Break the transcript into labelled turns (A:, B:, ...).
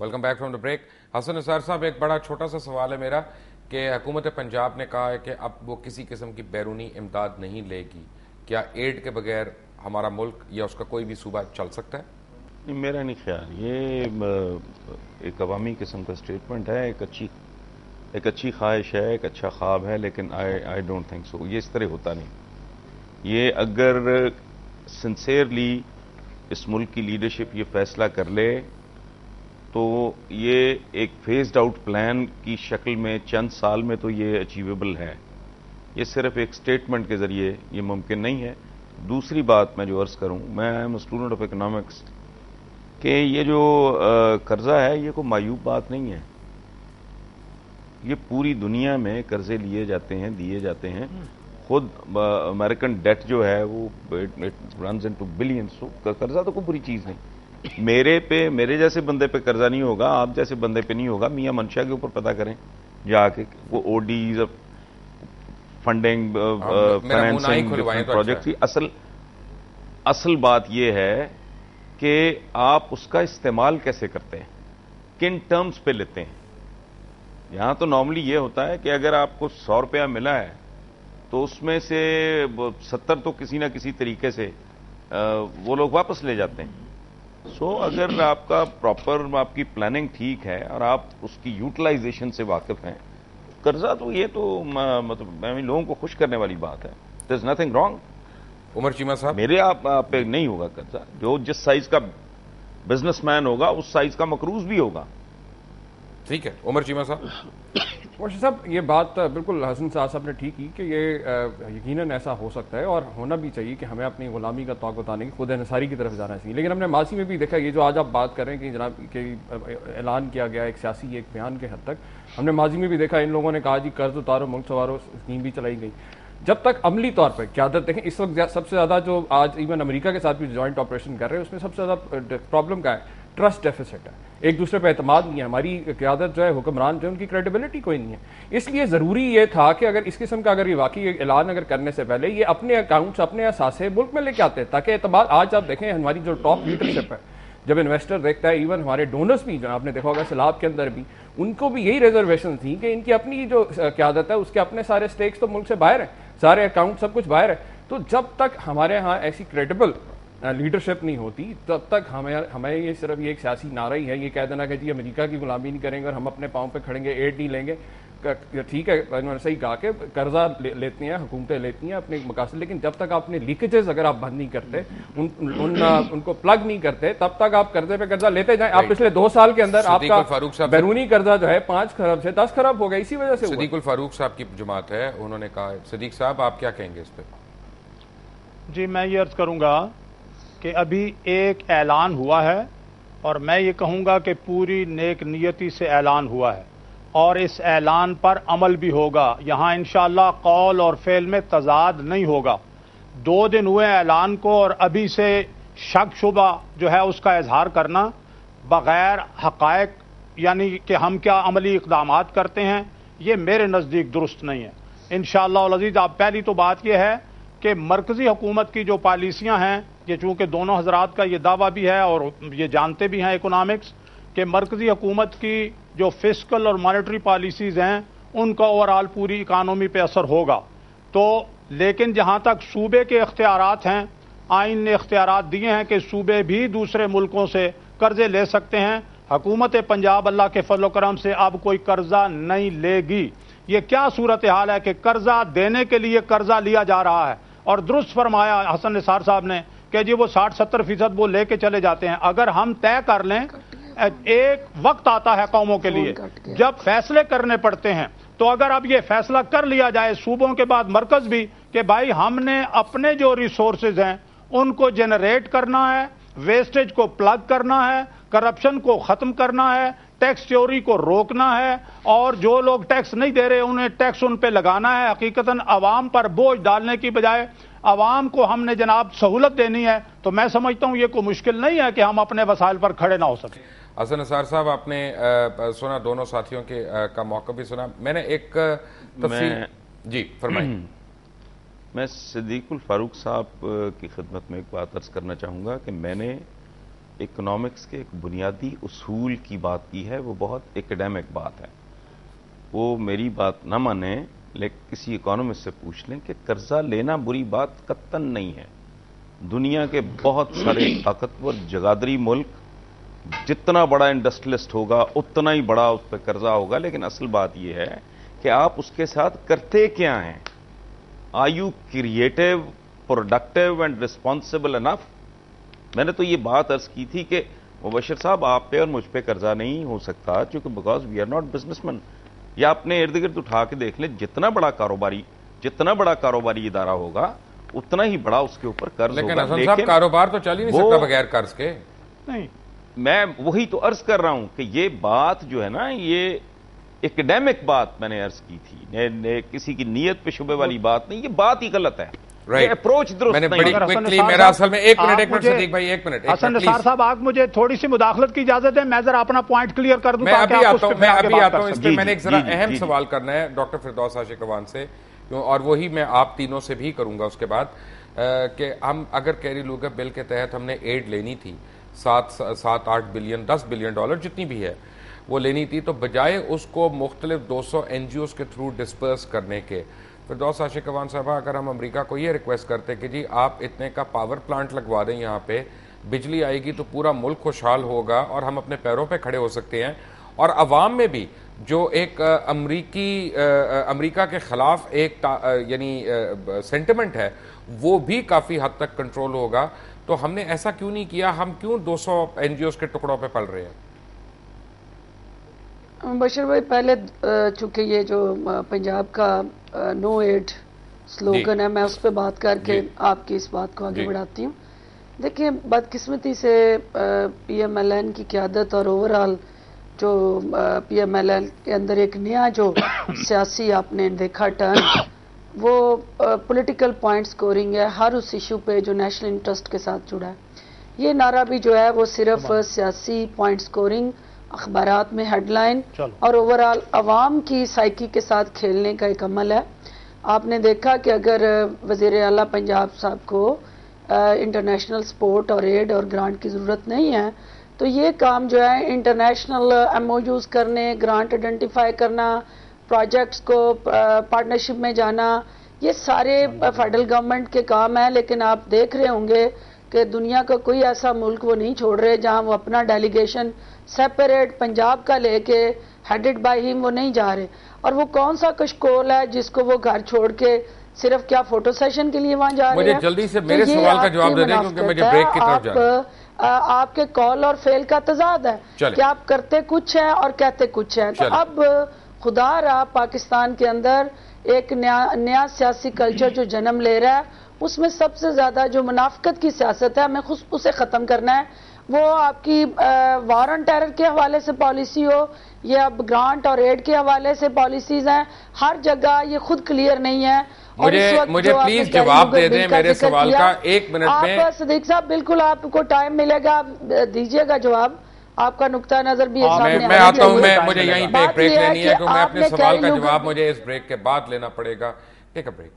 A: Welcome back from the break. Hasan Nisar sahab, एक बड़ा छोटा सा सवाल है मेरा कि हुकूमत पंजाब ने कहा है कि अब वो किसी किस्म की बैरूनी इमदाद नहीं लेगी। क्या एड के बगैर हमारा मुल्क या उसका कोई भी सूबा चल सकता है?
B: नहीं, मेरा नहीं ख्याल। ये एक अवामी किस्म का स्टेटमेंट है, एक अच्छी ख्वाहिश है, एक अच्छा ख्वाब है, लेकिन आई डोंट थिंक सो। ये इस तरह होता नहीं। ये अगर सिंसियरली इस मुल्क की लीडरशिप ये फैसला कर ले तो ये एक फेस्ड आउट प्लान की शक्ल में चंद साल में तो ये अचीवेबल है। ये सिर्फ एक स्टेटमेंट के जरिए ये मुमकिन नहीं है। दूसरी बात मैं जो अर्ज करूं, मैं I am student of economics, कि ये जो कर्जा है ये कोई मायूब बात नहीं है। ये पूरी दुनिया में कर्जे लिए जाते हैं, दिए जाते हैं। खुद अमेरिकन डेट जो है वो इट रन्स इनटू बिलियंस। कर्जा तो कोई बुरी चीज नहीं। मेरे जैसे बंदे पे कर्जा नहीं होगा, आप जैसे बंदे पे नहीं होगा। मियां मंशा के ऊपर पता करें जाके, वो ओडीज फंडिंग फाइनेंसिंग प्रोजेक्ट की असल बात यह है कि आप उसका इस्तेमाल कैसे करते हैं, किन टर्म्स पे लेते हैं। यहां तो नॉर्मली ये होता है कि अगर आपको 100 रुपया मिला है तो उसमें से 70 तो किसी ना किसी तरीके से वो लोग वापस ले जाते हैं। अगर आपका प्रॉपर आपकी प्लानिंग ठीक है और आप उसकी यूटिलाइजेशन से वाकिफ हैं, कर्जा तो ये तो मतलब लोगों को खुश करने वाली बात है। There is nothing wrong.
A: Umar Cheema sahab,
B: मेरे आप पे नहीं होगा कर्जा। जो जिस साइज का बिजनेसमैन होगा उस साइज का मकरूज भी होगा।
A: ठीक है। उमर चीमा साहब।
C: मोर्शी साहब, ये बात बिल्कुल हसन साहब ने ठीक की कि ये यकीनन ऐसा हो सकता है और होना भी चाहिए कि हमें अपनी गुलामी का तौक बताने की खुद इंसारी की तरफ जाना चाहिए। लेकिन हमने माजी में भी देखा, ये जो आज आप बात कर रहे हैं कि जनाब कि ऐलान किया गया एक सियासी एक बयान के हद तक, हमने माजी में भी देखा इन लोगों ने कहा जी कर्ज उतारो मुल्क सवारो स्कीम भी चलाई गई। जब तक अमली तौर पर क्यादत देखें, इस वक्त सबसे ज्यादा जो आज इवन अमेरिका के साथ भी ज्वाइंट ऑपरेशन कर रहे हैं उसमें सबसे ज्यादा प्रॉब्लम क्या है? ट्रस्ट डेफिसिट है। एक दूसरे पर एतमाद नहीं है। हमारी क्यादत जो है, हुक्मरान जो है, उनकी क्रेडिबिलिटी कोई नहीं है। इसलिए जरूरी ये था कि अगर इस किस्म का अगर ये वाकई ऐलान अगर करने से पहले ये अपने अकाउंट्स अपने असासे मुल्क में लेके आते हैं, ताकि एतमाद। आज आप देखें हमारी जो टॉप लीडरशिप है, जब इन्वेस्टर देखता है, इवन हमारे डोनर्स भी जो आपने देखा होगा सैलाब के अंदर भी, उनको भी यही रिजर्वेशन थी कि इनकी अपनी जो क्यादत है उसके अपने सारे स्टेक्स तो मुल्क से बाहर हैं, सारे अकाउंट सब कुछ बाहर है। तो जब तक हमारे यहाँ ऐसी क्रेडिबल लीडरशिप नहीं होती तब तक हमें ये सिर्फ ये एक सियासी नारा ही है, ये कह देना कि जी अमेरिका की गुलामी नहीं करेंगे और हम अपने पाँव पे खड़ेंगे, एड नहीं लेंगे। ठीक है, उन्होंने सही कहा कि कर्जा लेती हैं, हुकूमतें लेती हैं अपने मकासद, लेकिन जब तक आपने लीकेजेस अगर आप बंद नहीं करते, उनको प्लग नहीं करते, तब तक आप कर्जे पे कर्जा लेते जाएं। आप पिछले 2 साल के अंदर आपका बैरूनी कर्जा जो है 5 खरब से 10 खरब हो गया, इसी वजह से।
A: सिद्दीकुल फारूक साहब की जमात है, उन्होंने कहा। सिद्दीक साहब, आप क्या कहेंगे इस पे?
D: जी, मैं ये अर्ज करूंगा कि अभी एक ऐलान हुआ है और मैं ये कहूंगा कि पूरी नेक नियति से ऐलान हुआ है और इस ऐलान पर अमल भी होगा। यहां इंशाअल्लाह कौल और फेल में तजाद नहीं होगा। 2 दिन हुए ऐलान को और अभी से शक शुबा जो है उसका इजहार करना बगैर हकायक, यानी कि हम क्या अमली इकदामात करते हैं, ये मेरे नज़दीक दुरुस्त नहीं है। इंशाअल्लाह अज़ीज़, आप पहली तो बात यह है कि मरकजी हुकूमत की जो पॉलिसियां हैं, ये चूंकि दोनों हजरात का ये दावा भी है और ये जानते भी हैं इकोनॉमिक्स, कि मरकजी हुकूमत की जो फिस्कल और मॉनेटरी पॉलिसीज हैं उनका ओवरऑल पूरी इकानमी पे असर होगा। तो लेकिन जहां तक सूबे के इख्तियारात हैं, आइन ने इख्तियारात दिए हैं कि सूबे भी दूसरे मुल्कों से कर्जे ले सकते हैं। हुकूमत पंजाब अल्लाह के फजल करम से अब कोई कर्जा नहीं लेगी। ये क्या सूरत हाल है कि कर्जा देने के लिए कर्जा लिया जा रहा है। और दुरुस्त फरमाया हसन निसार साहब ने कि जी वो 60-70% वो लेके चले जाते हैं। अगर हम तय कर लें, एक वक्त आता है कौमों के लिए जब फैसले करने पड़ते हैं, तो अगर अब ये फैसला कर लिया जाए सूबों के बाद मरकज भी कि भाई हमने अपने जो रिसोर्सेज हैं उनको जनरेट करना है, वेस्टेज को प्लग करना है, करप्शन को खत्म करना है, टैक्स चोरी को रोकना है और जो लोग टैक्स नहीं दे रहे उन्हें टैक्स उन पे लगाना है। हकीकतन आवाम पर बोझ डालने की बजाय आवाम को हमने जनाब सहूलत देनी है। तो मैं समझता हूं ये कोई मुश्किल नहीं है कि हम अपने वसाइल पर खड़े ना हो सके।
A: हसन निसार साहब, आपने सुना, दोनों साथियों के का मौका भी सुना। मैंने एक तफसील जी फरमाई।
B: मैं सिद्दीकुल फारूक साहब की खिदमत में एक बात अर्ज करना चाहूंगा कि मैंने اکنامکس کے ایک بنیادی اصول کی بات کی ہے، وہ بہت ایکڈیمک بات ہے. وہ میری بات نہ مانیں لیکن کسی اکانومسٹ سے پوچھ لیں کہ قرضہ لینا بری بات قطعاً نہیں ہے. دنیا کے بہت سارے طاقتور جگادری ملک جتنا بڑا انڈسٹریلسٹ ہوگا اتنا ہی بڑا اس پہ قرضہ ہوگا، لیکن اصل بات یہ ہے کہ آپ اس کے ساتھ کرتے کیا ہیں. Are you creative, productive and responsible enough? میں نے تو یہ بات عرض کی تھی کہ مبشر صاحب آپ پہ اور مجھ پہ قرضہ نہیں ہو سکتا چونکہ because we are not business man. یا اپنے ارد گرد اٹھا کے دیکھ لیں، جتنا بڑا کاروباری ادارہ ہوگا اتنا ہی بڑا اس کے اوپر قرض ہوگا.
A: لیکن حسن صاحب کاروبار تو چل ہی نہیں سکتا بغیر قرض کے.
D: نہیں،
B: میں وہی تو عرض کر رہا ہوں کہ یہ بات جو ہے نا، یہ ایکڈیمک بات میں نے عرض کی تھی، کسی کی نیت پہ شبے والی بات نہیں. یہ بات ہی غلط ہے، یہ اپروچ درست نہیں.
A: میرا اصل میں ایک منٹ صدیق بھائی، ایک منٹ.
D: حسن نثار صاحب، آپ مجھے تھوڑی سی مداخلت کی اجازت ہے، میں ذرا اپنا پوائنٹ کلیئر کر دوں.
A: میں ابھی آتا ہوں اس پہ. میں نے ایک ذرا اہم سوال کرنا ہے ڈاکٹر فردوس عاشقوان سے، اور وہی میں آپ تینوں سے بھی کروں گا اس کے بعد، کہ ہم اگر کیری لوگر بل کے تحت ہم نے ایڈ لینی تھی 7-8 بلین $10 بلین جتنی بھی ہے وہ لینی تھی، تو بجائے اس کو مختلف 200 این جی اوز کے تھرو ڈسپرس کرنے کے، فردوس عاشقوان صاحبہ اگر ہم امریکہ کو یہ ریکویسٹ کرتے کہ جی آپ اتنے کا پاور پلانٹ لگوا دیں، یہاں پہ بجلی آئے گی تو پورا ملک خوشحال ہوگا اور ہم اپنے پیروں پہ کھڑے ہو سکتے ہیں، اور عوام میں بھی جو ایک امریکہ کے خلاف ایک یعنی سینٹیمنٹ ہے وہ بھی کافی حد تک کنٹرول ہوگا. تو ہم نے ایسا کیوں نہیں کیا؟ ہم کیوں 200 این جی اوز کے ٹکڑوں پہ پل رہے ہیں؟
E: بشر بھائی، پہلے چونکہ یہ جو پنجاب کا نو ایڈ سلوگن ہے، میں اس پہ بات کر کے آپ کی اس بات کو آگے بڑھاتی ہوں. دیکھیں، بدقسمتی سے پی ایم ایل این کی قیادت اور اوورآل جو پی ایم ایل این کے اندر ایک نیا جو سیاسی آپ نے دیکھا ٹرن، وہ پولیٹیکل پوائنٹ سکورنگ ہے ہر اس ایشو پہ جو نیشنل انٹرسٹ کے ساتھ جڑا ہے. یہ نعرہ بھی جو ہے وہ صرف سیاسی پوائنٹ سکورنگ، اخبارات میں ہیڈ لائن اور اوورآل عوام کی سائیکی کے ساتھ کھیلنے کا ایک عمل ہے. آپ نے دیکھا کہ اگر وزیر اعلیٰ پنجاب صاحب کو انٹرنیشنل سپورٹ اور ایڈ اور گرانٹ کی ضرورت نہیں ہے تو یہ کام جو ہے انٹرنیشنل ایم او یوز کرنے، گرانٹ آئیڈینٹیفائی کرنا، پروجیکٹس کو پارٹنرشپ میں جانا، یہ سارے فیڈرل گورنمنٹ کے کام ہیں. لیکن آپ دیکھ رہے ہوں گے کہ دنیا کا کوئی ایسا ملک وہ نہیں چھوڑ رہے جہاں وہ اپنا ڈیلیگیشن سیپریٹ پنجاب کا لے کے ہیڈڈ بائی ہم وہ نہیں جا رہے. اور وہ کون سا کشکول ہے جس کو وہ گھر چھوڑ کے صرف کیا فوٹو سیشن کے لیے وہاں جا رہے ہیں؟
A: مجھے جلدی سے میرے سوال کا جواب دے دیں کیونکہ مجھے بریک کی طرف جانا ہے.
E: آپ کے کال اور فیل کا تضاد ہے کہ آپ کرتے کچھ ہیں اور کہتے کچھ ہیں. تو اب خدا رہا پاکستان کے اندر ایک نیا سیاسی کلچر جو جنم لے رہا ہے، اس میں سب سے زیادہ جو منافقت کی سیاست ہے ہمیں اسے ختم کرنا ہے. وہ آپ کی وار آن ٹیرر کے حوالے سے پالیسی ہو یا اب گرانٹ اور ایڈ کے حوالے سے پالیسیز ہیں، ہر جگہ یہ خود کلیئر نہیں ہے.
A: مجھے پلیز جواب دے دیں میرے سوال کا 1 منٹ میں.
E: آپ صدیق صاحب بالکل آپ کو ٹائم ملے گا، دیجئے گا جواب. آپ کا نقطہ نظر بھی
A: میں آتا ہوں. مجھے یہیں پہ ایک بریک لینی ہے کیونکہ میں اپنے سوال کا جواب مجھے اس بریک کے بعد لینا پڑے گا. ٹیک اے بریک.